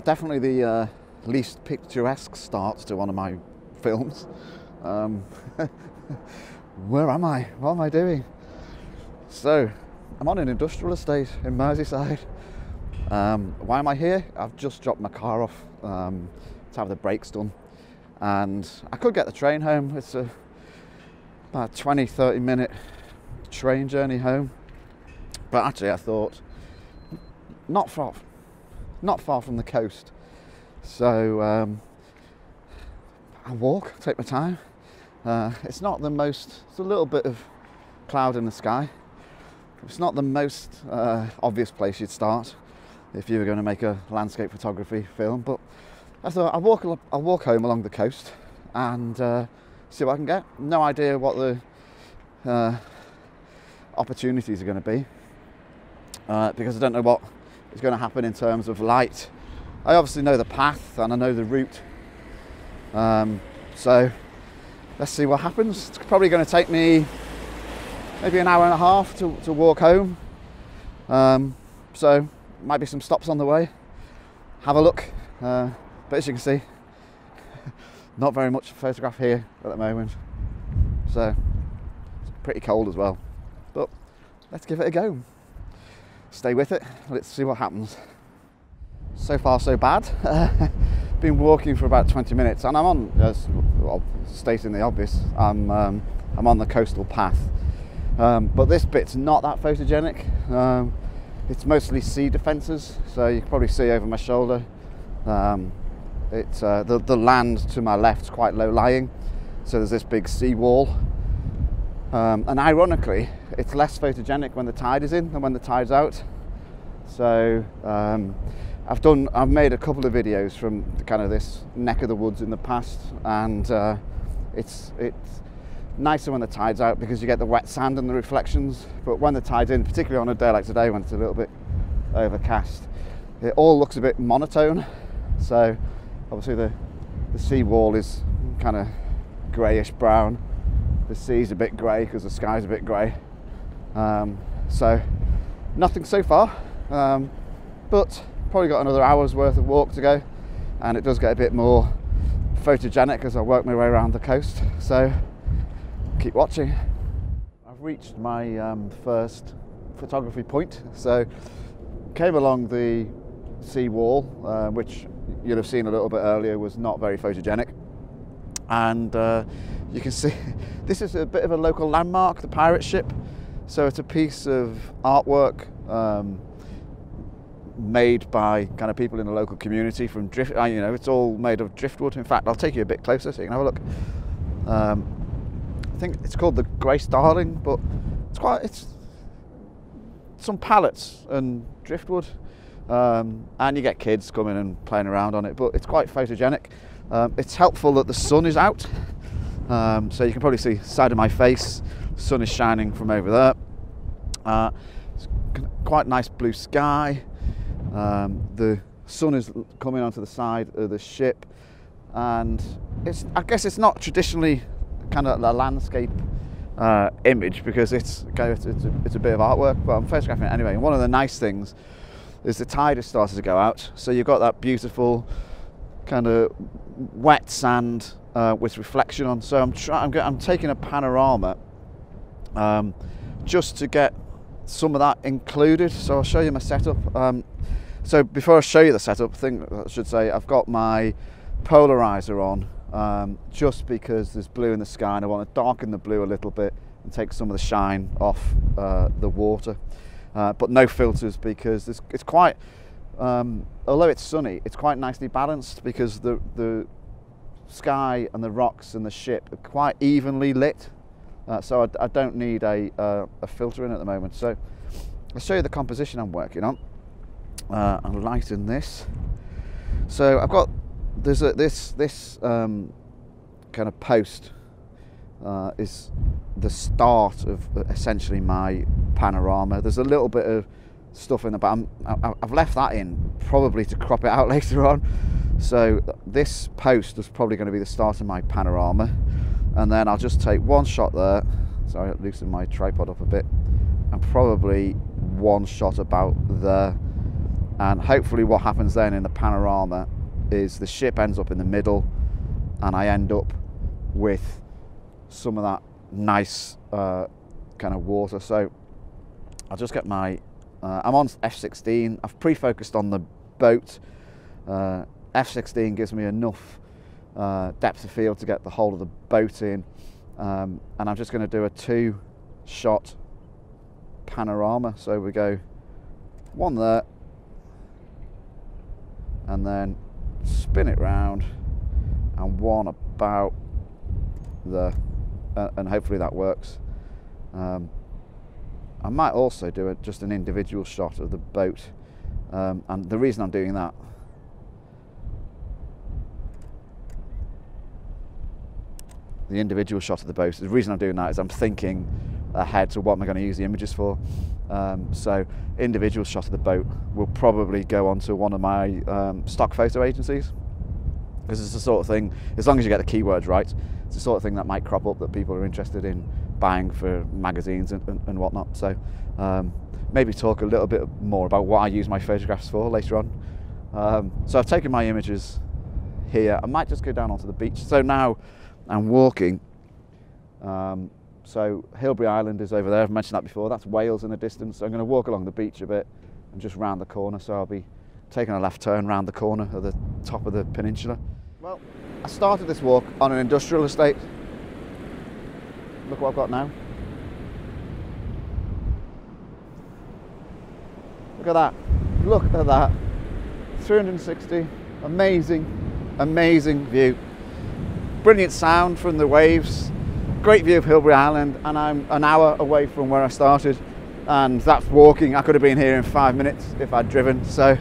Definitely the least picturesque start to one of my films. Where am I? What am I doing? So, I'm on an industrial estate in Merseyside. Why am I here? I've just dropped my car off to have the brakes done, and I could get the train home. It's about 20-30 minute train journey home, but actually I thought not far from the coast, so I'll walk, take my time. It's not the most, it's a little bit of cloud in the sky. It's not the most obvious place you'd start if you were going to make a landscape photography film, but I thought I'll walk home along the coast and see what I can get. No idea what the opportunities are going to be, because I don't know what is going to happen in terms of light. I obviously know the path and I know the route, so let's see what happens. It's probably going to take me maybe an hour and a half to walk home, so might be some stops on the way. Have a look, but as you can see, not very much to photograph here at the moment, so it's pretty cold as well, but let's give it a go. Stay with it, let's see what happens. So far so bad. Been walking for about 20 minutes and I'm on, well, stating the obvious, I'm on the coastal path, but this bit's not that photogenic. It's mostly sea defences, so you can probably see over my shoulder. It's the land to my left is quite low lying, so there's this big sea wall, and ironically it's less photogenic when the tide is in than when the tide's out. So I've made a couple of videos from kind of this neck of the woods in the past, and it's nicer when the tide's out because you get the wet sand and the reflections, but when the tide's in, particularly on a day like today when it's a little bit overcast, it all looks a bit monotone. So obviously the sea wall is kind of greyish brown, the sea's a bit grey because the sky's a bit grey, so nothing so far, but probably got another hour's worth of walk to go, and it does get a bit more photogenic as I work my way around the coast, so keep watching. I've reached my first photography point, so came along the sea wall, which you'll have seen a little bit earlier was not very photogenic, and you can see this is a bit of a local landmark, the pirate ship. So it's a piece of artwork made by kind of people in the local community from drift, you know, it's all made of driftwood. In fact, I'll take you a bit closer so you can have a look. I think it's called the Grace Darling, but it's some pallets and driftwood, and you get kids coming and playing around on it, but it's quite photogenic. It's helpful that the sun is out, so you can probably see the side of my face, the sun is shining from over there. It's quite nice blue sky, the sun is coming onto the side of the ship, and I guess it's not traditionally kind of a landscape image because it's a bit of artwork, but I'm photographing it anyway. And one of the nice things is the tide has started to go out, so you've got that beautiful kind of wet sand with reflection on. So I'm taking a panorama just to get some of that included. So I'll show you my setup. So before I show you the setup, I should say I've got my polarizer on, just because there's blue in the sky and I want to darken the blue a little bit and take some of the shine off the water, but no filters because it's quite, although it's sunny, it's quite nicely balanced because the sky and the rocks and the ship are quite evenly lit, so I don't need a filter in at the moment. So I'll show you the composition I'm working on. I'll lighten this. So I've got this kind of post is the start of essentially my panorama. There's a little bit of stuff in the back. I've left that in probably to crop it out later on. So this post is probably going to be the start of my panorama, and then I'll just take one shot there. Sorry, I'll loosen my tripod up a bit, and probably one shot about there, and hopefully what happens then in the panorama is the ship ends up in the middle and I end up with some of that nice kind of water. So I'll just get my I'm on f/16. I've pre-focused on the boat. f/16 gives me enough depth of field to get the whole of the boat in, and I'm just going to do a 2-shot panorama. So we go one there and then spin it round and one about there, and hopefully that works. I might also do just an individual shot of the boat, and the reason I'm doing that the reason I'm doing that is I'm thinking ahead to what am I going to use the images for. So individual shot of the boat will probably go onto one of my stock photo agencies, because it's the sort of thing, as long as you get the keywords right, it's the sort of thing that might crop up that people are interested in buying for magazines and whatnot. So maybe talk a little bit more about what I use my photographs for later on. So I've taken my images here. I might just go down onto the beach. So now I'm walking. So Hillbrow Island is over there. I've mentioned that before. That's Wales in the distance. So I'm going to walk along the beach a bit and just round the corner. So I'll be taking a left turn round the corner at the top of the peninsula. Well, I started this walk on an industrial estate. Look what I've got now. Look at that. Look at that. 360. Amazing, amazing view. Brilliant sound from the waves. Great view of Hillbrow Island, and I'm an hour away from where I started, and that's walking. I could have been here in 5 minutes if I'd driven. So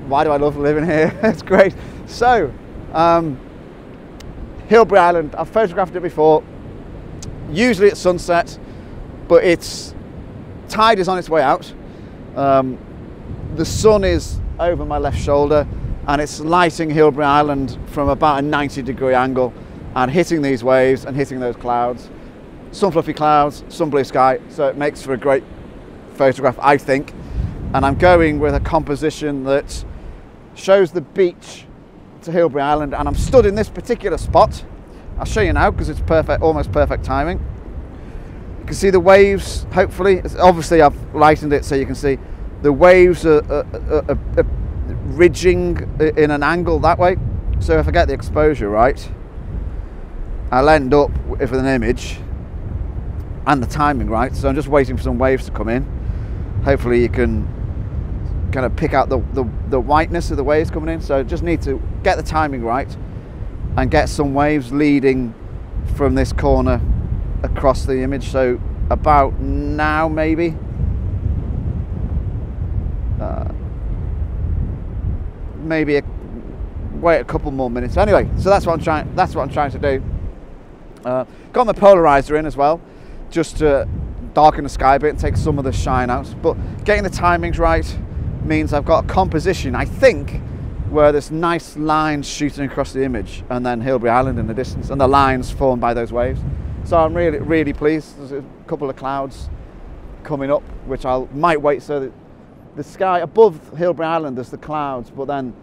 why do I love living here? It's great. So Hillbrow Island, I've photographed it before, usually at sunset, but tide is on its way out. The sun is over my left shoulder and it's lighting Hillbrow Island from about a 90-degree angle and hitting these waves and hitting those clouds. Some fluffy clouds, some blue sky, so it makes for a great photograph, I think. And I'm going with a composition that shows the beach to Hillbrow Island, and I'm stood in this particular spot. I'll show you now because it's perfect, almost perfect timing. You can see the waves, hopefully. Obviously I've lightened it so you can see the waves are ridging in an angle that way. So if I get the exposure right, I'll end up with an image and the timing right. So I'm just waiting for some waves to come in. Hopefully you can kind of pick out the whiteness of the waves coming in. So just need to get the timing right and get some waves leading from this corner across the image. So about now maybe. Maybe wait a couple more minutes. Anyway, so that's what I'm trying to do. Got my polarizer in as well, just to darken the sky a bit and take some of the shine out. But getting the timings right means I've got a composition, I think, where there's nice lines shooting across the image, and then Hillbrow Island in the distance, and the lines formed by those waves. So I'm really, really pleased. There's a couple of clouds coming up, which I might wait so that the sky above Hillbrow Island, there's the clouds, but then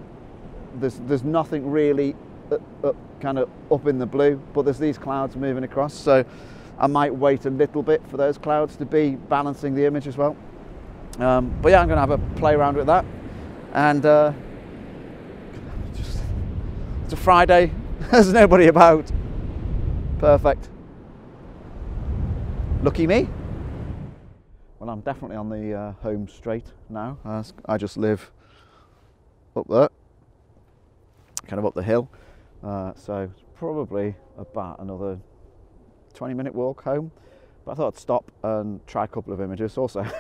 there's nothing really kind of up in the blue, but there's these clouds moving across. So I might wait a little bit for those clouds to be balancing the image as well. But yeah, I'm going to have a play around with that. And it's a Friday, there's nobody about. Perfect. Lucky me. Well, I'm definitely on the home straight now. I just live up there, kind of up the hill. So it's probably about another 20-minute walk home. But I thought I'd stop and try a couple of images. Also, I'm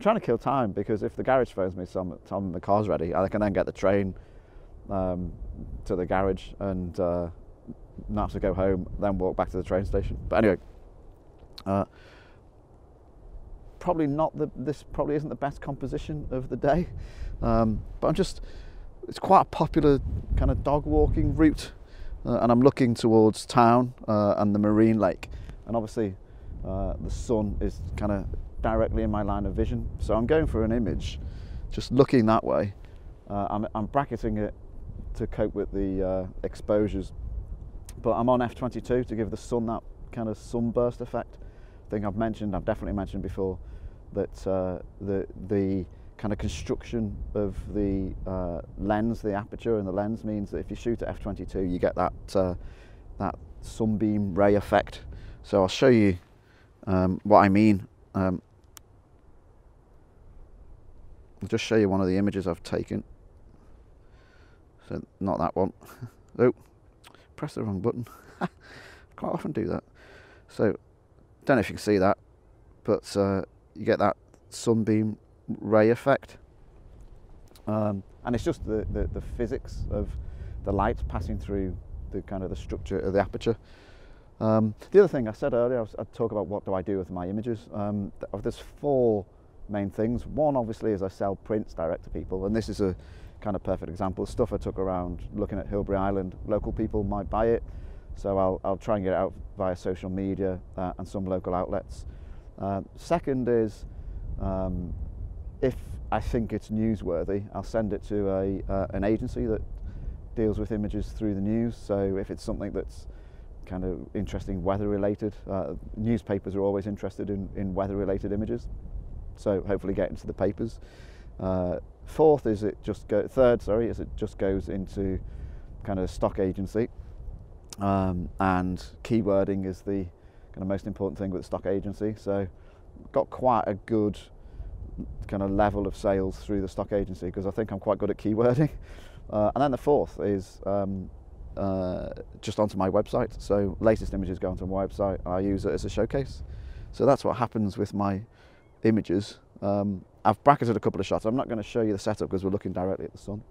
trying to kill time, because if the garage phones me, so the car's ready, I can then get the train to the garage and not have to go home, then walk back to the train station. But anyway, this probably isn't the best composition of the day, but it's quite a popular kind of dog walking route, and I'm looking towards town and the marine lake, and obviously the sun is kind of directly in my line of vision, so I'm going for an image just looking that way, I'm bracketing it to cope with the exposures, but I'm on f/22 to give the sun that kind of sunburst effect. I think I've definitely mentioned before that the kind of construction of the lens, the aperture and the lens, means that if you shoot at f/22 you get that that sunbeam ray effect. So I'll show you what I mean. I'll just show you one of the images I've taken. So not that one. Oh, press the wrong button. Quite often do that. So don't know if you can see that, but you get that sunbeam ray effect, and it's just the physics of the light passing through the kind of the structure of the aperture. The other thing I said earlier, I'd talk about what do I do with my images. There's 4 main things. One, obviously, is I sell prints direct to people, and this is a kind of perfect example. Stuff I took around looking at Hillbrow Island. Local people might buy it, so I'll try and get it out via social media and some local outlets. Second is, if I think it's newsworthy, I'll send it to an agency that deals with images through the news. So if it's something that's kind of interesting, weather related, newspapers are always interested in weather related images, so hopefully get into the papers. Third is it just goes into kind of stock agency, and keywording is the kind of most important thing with the stock agency. So got quite a good kind of level of sales through the stock agency because I think I'm quite good at keywording. And then the fourth is just onto my website. So latest images go onto my website. I use it as a showcase. So that's what happens with my images. I've bracketed a couple of shots. I'm not going to show you the setup because we're looking directly at the sun,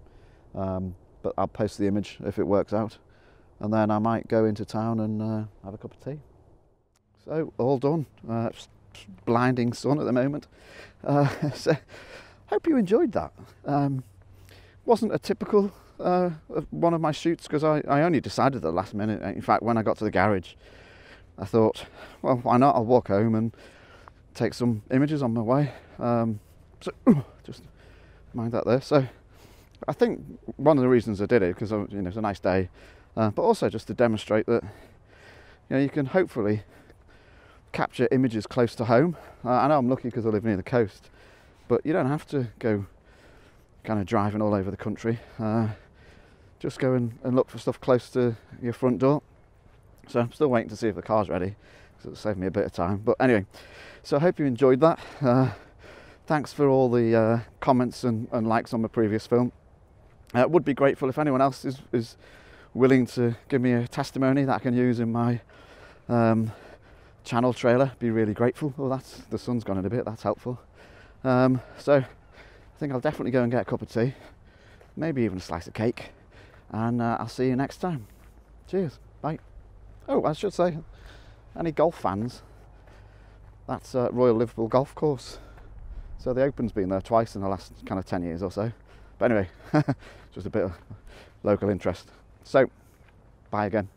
but I'll post the image if it works out, and then I might go into town and have a cup of tea. So all done. Blinding sun at the moment. So hope you enjoyed that. Wasn't a typical one of my shoots because I only decided at the last minute. In fact, when I got to the garage, I thought, well, why not? I'll walk home and take some images on my way. So just mind that there. So I think one of the reasons I did it because it's a nice day, but also just to demonstrate that you can hopefully capture images close to home. I know I'm lucky because I live near the coast, but you don't have to go kind of driving all over the country. Just go and look for stuff close to your front door. So I'm still waiting to see if the car's ready because it'll save me a bit of time. But anyway, so I hope you enjoyed that. Thanks for all the comments and likes on my previous film. Would be grateful if anyone else is willing to give me a testimony that I can use in my channel trailer. Be really grateful. Oh, the sun's gone in a bit, that's helpful. So I think I'll definitely go and get a cup of tea, maybe even a slice of cake, and I'll see you next time. Cheers, bye. Oh, I should say, any golf fans, that's Royal Liverpool Golf Course. So the Open's been there twice in the last kind of 10 years or so. But anyway, just a bit of local interest. So, bye again.